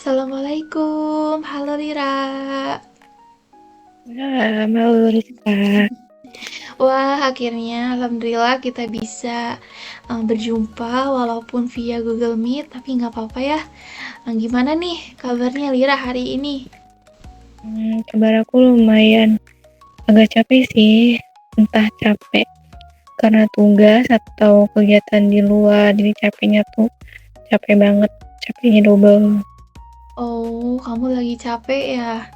Assalamualaikum, halo Lira. Malu Rizka. Wah, akhirnya alhamdulillah kita bisa berjumpa walaupun via Google Meet, tapi nggak apa-apa ya. Gimana nih kabarnya Lira hari ini? Kabar aku lumayan agak capek sih, entah capek karena tugas atau kegiatan di luar, jadi capeknya tuh capek banget, capeknya double. Oh, kamu lagi capek ya?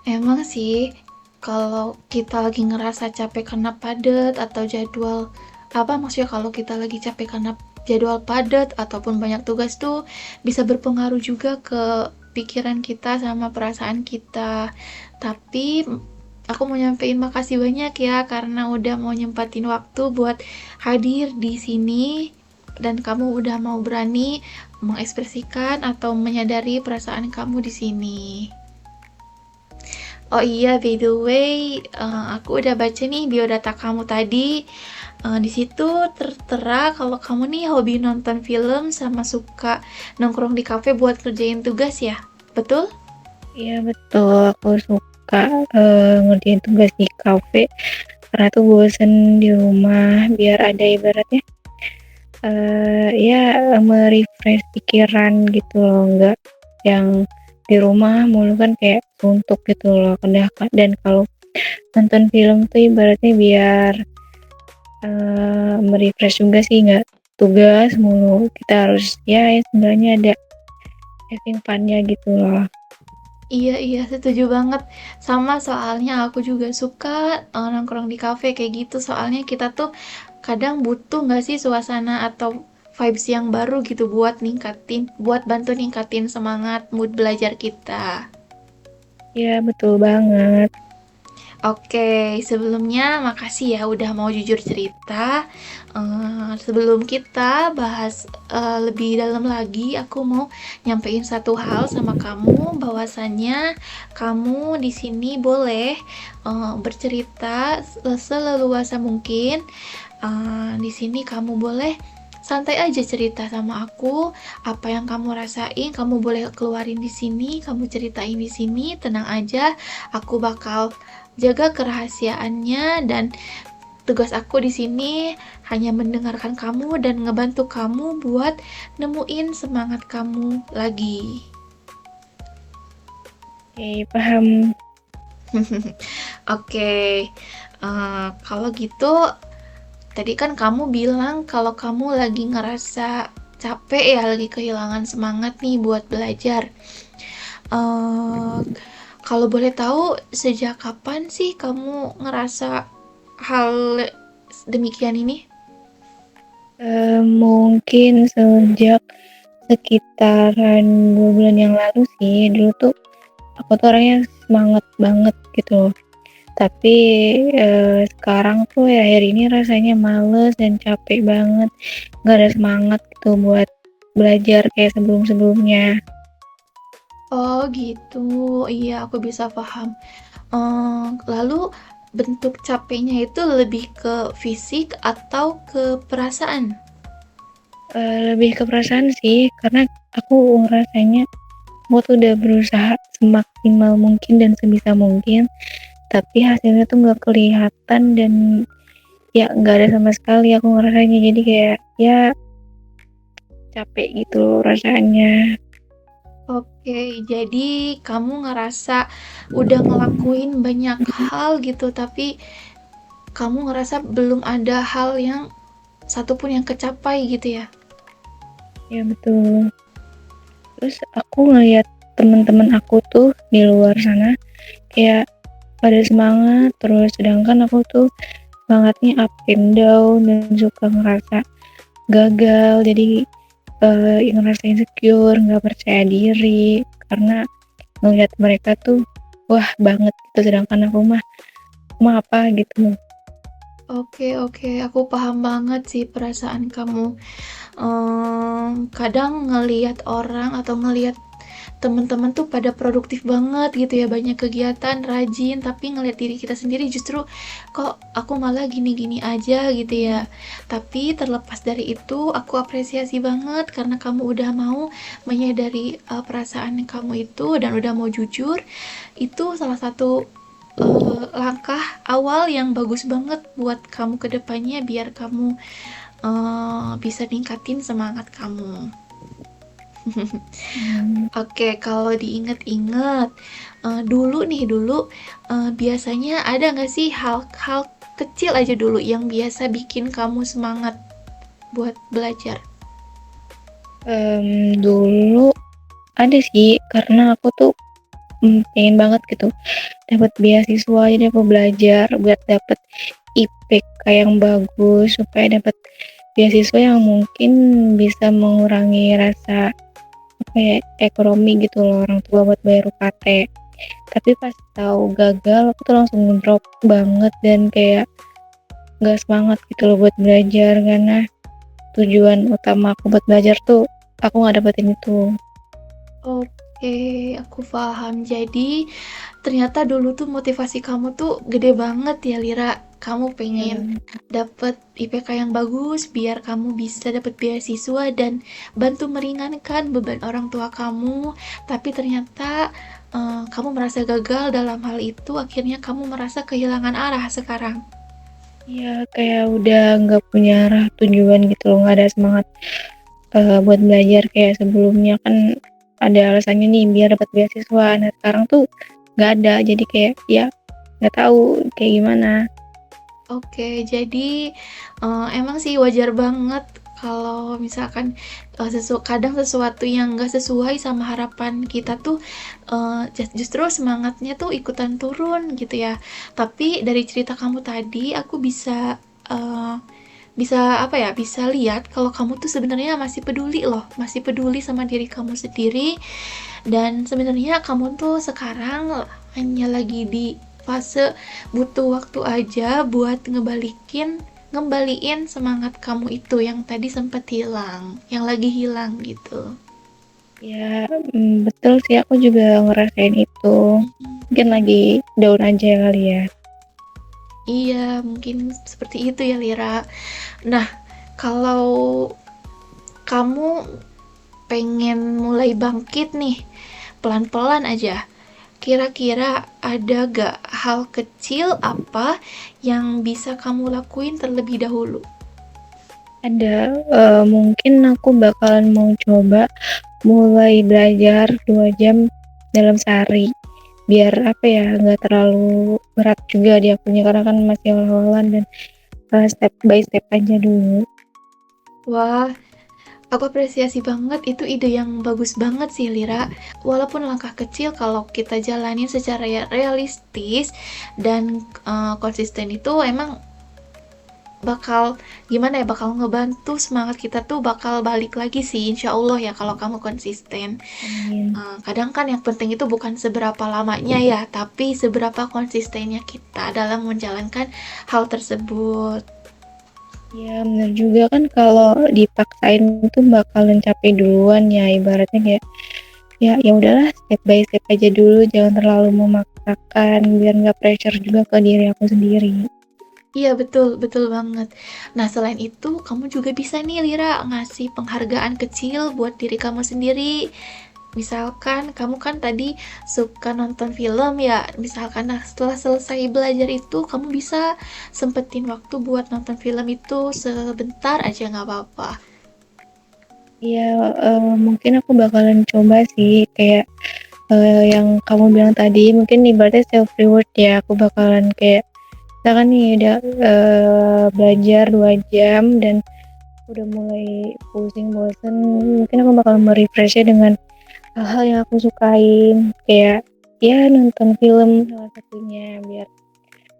Emang sih, kalau kita lagi ngerasa capek karena padat atau jadwal, apa maksudnya kalau kita lagi capek karena jadwal padat ataupun banyak tugas tuh bisa berpengaruh juga ke pikiran kita sama perasaan kita. Tapi aku mau nyampein makasih banyak ya karena udah mau nyempatin waktu buat hadir di sini dan kamu udah mau berani mengekspresikan atau menyadari perasaan kamu di sini. Oh iya, by the way, aku udah baca nih biodata kamu tadi. Di situ tertera kalau kamu nih hobi nonton film sama suka nongkrong di kafe buat kerjain tugas ya. Betul? Iya betul, aku suka ngerjain tugas di kafe karena tuh bosen di rumah, biar ada ibaratnya ya merefresh pikiran gitu loh, enggak yang di rumah mulu kan kayak suntuk gitu loh. Dan kalau nonton film tuh ibaratnya biar merefresh juga sih, nggak tugas mulu, kita harus ya sebenarnya ada having fun-nya gitu loh. Iya, iya, setuju banget. Sama soalnya aku juga suka nongkrong di kafe kayak gitu. Soalnya kita tuh kadang butuh nggak sih suasana atau vibes yang baru gitu buat bantu ningkatin semangat mood belajar kita. Ya betul banget. Oke, sebelumnya makasih ya udah mau jujur cerita. Sebelum kita bahas lebih dalam lagi, aku mau nyampein satu hal sama kamu, bahwasannya kamu di sini boleh bercerita seleluasa mungkin. Di sini kamu boleh santai aja cerita sama aku, apa yang kamu rasain, kamu boleh keluarin di sini, kamu ceritain di sini, tenang aja. Aku bakal jaga kerahasiaannya dan tugas aku di sini hanya mendengarkan kamu dan ngebantu kamu buat nemuin semangat kamu lagi. Oke, paham. Oke, kalau gitu tadi kan kamu bilang kalau kamu lagi ngerasa capek ya, lagi kehilangan semangat nih buat belajar. Eh, Kalau boleh tahu, sejak kapan sih kamu ngerasa hal demikian ini? Mungkin sejak sekitaran 2 bulan yang lalu sih. Dulu tuh aku tuh orangnya semangat banget gitu loh. Tapi sekarang tuh ya akhir ini rasanya males dan capek banget, nggak ada semangat gitu buat belajar kayak sebelum-sebelumnya. Oh gitu, iya aku bisa paham. Lalu bentuk capeknya itu lebih ke fisik atau ke perasaan? Lebih ke perasaan sih, karena aku ngerasanya aku tuh udah berusaha semaksimal mungkin dan sebisa mungkin, tapi hasilnya tuh nggak kelihatan dan ya nggak ada sama sekali aku ngerasanya, jadi kayak ya capek gitu loh rasanya. Oke, jadi kamu ngerasa udah ngelakuin banyak hal gitu, tapi kamu ngerasa belum ada hal yang satupun yang kecapai gitu ya? Ya betul. Terus aku ngeliat temen-temen aku tuh di luar sana kayak pada semangat terus, sedangkan aku tuh semangatnya up and down dan suka ngerasa gagal, jadi ngerasa insecure, nggak percaya diri karena ngeliat mereka tuh wah banget gitu, sedangkan aku mah apa gitu. Oke, oke, aku paham banget sih perasaan kamu. Kadang ngelihat orang atau ngelihat teman-teman tuh pada produktif banget gitu ya, banyak kegiatan, rajin, tapi ngeliat diri kita sendiri justru kok aku malah gini-gini aja gitu ya. Tapi terlepas dari itu, aku apresiasi banget karena kamu udah mau menyadari perasaan kamu itu dan udah mau jujur. Itu salah satu langkah awal yang bagus banget buat kamu ke depannya biar kamu bisa ningkatin semangat kamu. Hmm. Oke, kalau diinget-inget, dulu, biasanya ada nggak sih hal-hal kecil aja dulu yang biasa bikin kamu semangat buat belajar? Dulu ada sih, karena aku tuh pengen banget gitu dapat beasiswa, jadi aku belajar buat dapat IPK yang bagus supaya dapat beasiswa yang mungkin bisa mengurangi rasa apa ya, ekonomi gitu loh orang tua buat bayar UKT. Tapi pas tahu gagal aku tuh langsung drop banget dan kayak nggak semangat gitu loh buat belajar, karena tujuan utama aku buat belajar tuh aku nggak dapetin itu. Oke, aku paham. Jadi, ternyata dulu tuh motivasi kamu tuh gede banget ya, Lira. Kamu pengen Ya, dapet IPK yang bagus biar kamu bisa dapet beasiswa dan bantu meringankan beban orang tua kamu. Tapi ternyata kamu merasa gagal dalam hal itu, akhirnya kamu merasa kehilangan arah sekarang. ya kayak udah nggak punya arah tujuan gitu loh, nggak ada semangat buat belajar kayak sebelumnya kan ada alasannya nih biar dapat beasiswa. Nah sekarang tuh nggak ada, jadi kayak ya nggak tahu kayak gimana. Oke, jadi emang sih wajar banget kalau misalkan kadang sesuatu yang nggak sesuai sama harapan kita tuh justru semangatnya tuh ikutan turun gitu ya. Tapi dari cerita kamu tadi, aku bisa eh, bisa apa ya? Bisa lihat kalau kamu tuh sebenarnya masih peduli loh, masih peduli sama diri kamu sendiri dan sebenarnya kamu tuh sekarang hanya lagi di fase butuh waktu aja buat ngembaliin semangat kamu itu yang tadi sempat hilang, yang lagi hilang gitu. Ya betul sih, aku juga ngerasain itu, mungkin lagi down aja kali ya. Iya, mungkin seperti itu ya, Lira. Nah, kalau kamu pengen mulai bangkit nih, pelan-pelan aja. Kira-kira ada gak hal kecil apa yang bisa kamu lakuin terlebih dahulu? Ada, mungkin aku bakalan mau coba mulai belajar 2 jam dalam sehari, biar apa ya, nggak terlalu berat juga di akunya karena kan masih awal-awalan, dan step by step aja dulu. Wah, aku apresiasi banget, itu ide yang bagus banget sih, Lira. Walaupun langkah kecil, kalau kita jalanin secara realistis dan konsisten itu emang bakal gimana ya, bakal ngebantu semangat kita tuh bakal balik lagi sih, insya Allah ya kalau kamu konsisten. Amin. Kadang kan yang penting itu bukan seberapa lamanya ya, tapi seberapa konsistennya kita dalam menjalankan hal tersebut. Ya bener juga, kan kalau dipaksain tuh bakalan capek duluan ya, ibaratnya kayak ya ya udahlah step by step aja dulu, jangan terlalu memaksakan biar nggak pressure juga ke diri aku sendiri. Iya betul, betul banget. Nah selain itu kamu juga bisa nih Lira ngasih penghargaan kecil buat diri kamu sendiri. Misalkan kamu kan tadi suka nonton film ya, misalkan nah setelah selesai belajar itu kamu bisa sempetin waktu buat nonton film itu sebentar aja nggak apa-apa. Ya mungkin aku bakalan coba sih kayak yang kamu bilang tadi, mungkin ibaratnya self reward ya, aku bakalan kayak misalkan nih udah belajar 2 jam dan udah mulai pusing bosen, mungkin aku bakal merefreshnya dengan hal-hal yang aku sukain, kayak ya nonton film salah satunya, biar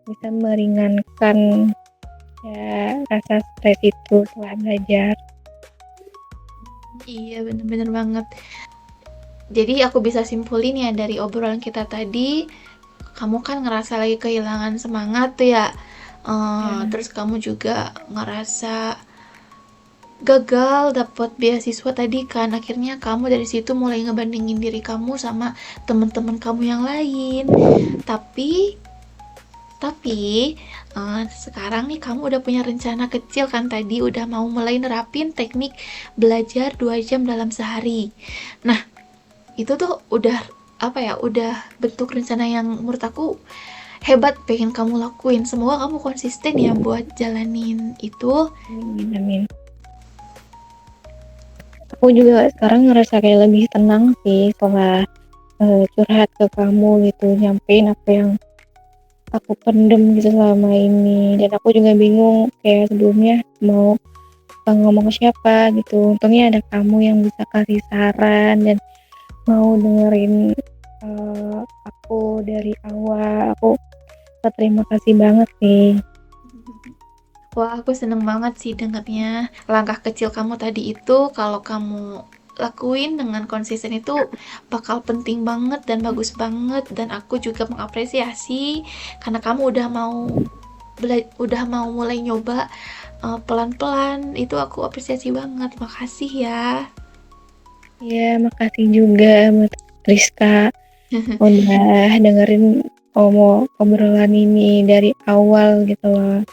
bisa meringankan ya rasa stres itu setelah belajar. Iya bener-bener banget. Jadi aku bisa simpulin ya dari obrolan kita tadi, kamu kan ngerasa lagi kehilangan semangat tuh ya. Ya, Terus kamu juga ngerasa gagal dapat beasiswa tadi kan, akhirnya kamu dari situ mulai ngebandingin diri kamu sama teman-teman kamu yang lain. Tapi sekarang nih kamu udah punya rencana kecil kan, tadi udah mau mulai nerapin teknik belajar 2 jam dalam sehari. Nah, itu tuh udah apa ya, udah bentuk rencana yang menurut aku hebat pengen kamu lakuin. Semoga kamu konsisten ya buat jalanin itu. Amin, amin. Aku juga sekarang ngerasa kayak lebih tenang sih setelah curhat ke kamu gitu, nyampein apa yang aku pendem gitu selama ini, dan aku juga bingung kayak sebelumnya mau ngomong ke siapa gitu. Untungnya ada kamu yang bisa kasih saran dan mau dengerin aku dari awal. Aku berterima kasih banget nih. Wah, aku seneng banget sih dengernya. Langkah kecil kamu tadi itu, kalau kamu lakuin dengan konsisten itu bakal penting banget dan bagus banget. Dan aku juga mengapresiasi karena kamu udah mau mulai nyoba pelan-pelan. Itu aku apresiasi banget. Makasih ya. Ya, makasih juga buat Rizka udah dengerin obrolan ini dari awal gitu loh.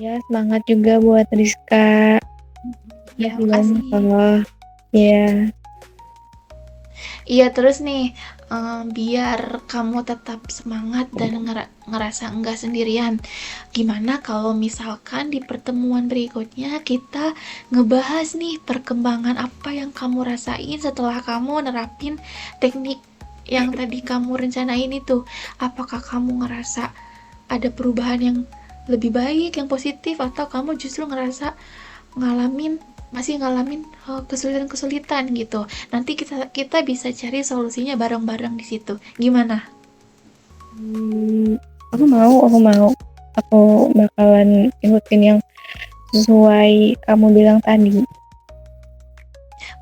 Ya, semangat juga buat Rizka. Ya, Makasih banyak makasih. loh. Ya, Iya, terus nih, biar kamu tetap semangat dan ngerasa enggak sendirian, gimana kalau misalkan di pertemuan berikutnya kita ngebahas nih perkembangan apa yang kamu rasain setelah kamu nerapin teknik yang tadi kamu rencanain itu. Apakah kamu ngerasa ada perubahan yang lebih baik, yang positif, atau kamu justru ngerasa ngalamin masih ngalamin kesulitan-kesulitan gitu. Nanti kita kita bisa cari solusinya bareng-bareng di situ. Gimana? hmm, aku mau. Aku bakalan ikutin yang sesuai kamu bilang tadi.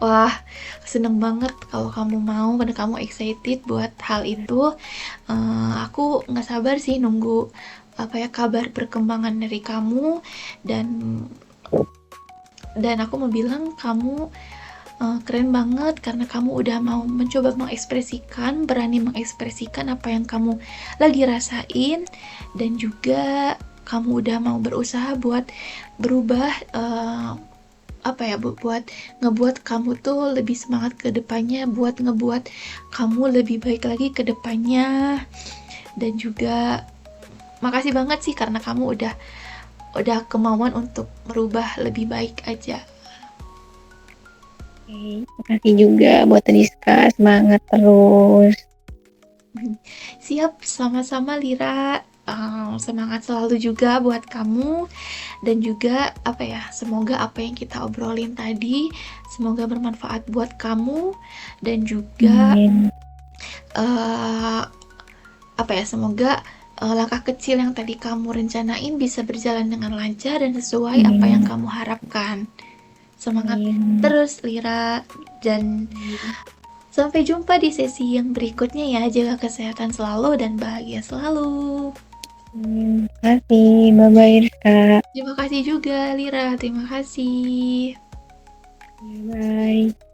Wah, seneng banget kalau kamu mau dan kamu excited buat hal itu. Aku nggak sabar sih nunggu apa ya, kabar perkembangan dari kamu. Dan dan aku mau bilang kamu keren banget karena kamu udah mau mencoba berani mengekspresikan apa yang kamu lagi rasain, dan juga kamu udah mau berusaha buat berubah, apa ya, buat ngebuat kamu tuh lebih semangat ke depannya, buat ngebuat kamu lebih baik lagi ke depannya. Dan juga makasih banget sih karena kamu udah kemauan untuk merubah lebih baik aja. Oke, makasih juga buat Rizka, semangat terus. Siap, sama-sama Lira. Semangat selalu juga buat kamu, dan juga apa ya, semoga apa yang kita obrolin tadi semoga bermanfaat buat kamu, dan juga Amin. uh, apa ya, semoga langkah kecil yang tadi kamu rencanain bisa berjalan dengan lancar dan sesuai apa yang Amin. kamu harapkan. Semangat Amin. terus Lira, dan sampai jumpa di sesi yang berikutnya ya. Jaga kesehatan selalu dan bahagia selalu. Amin. Makasih. Bye-bye Rizka. Terima kasih juga Lira, terima kasih. Bye.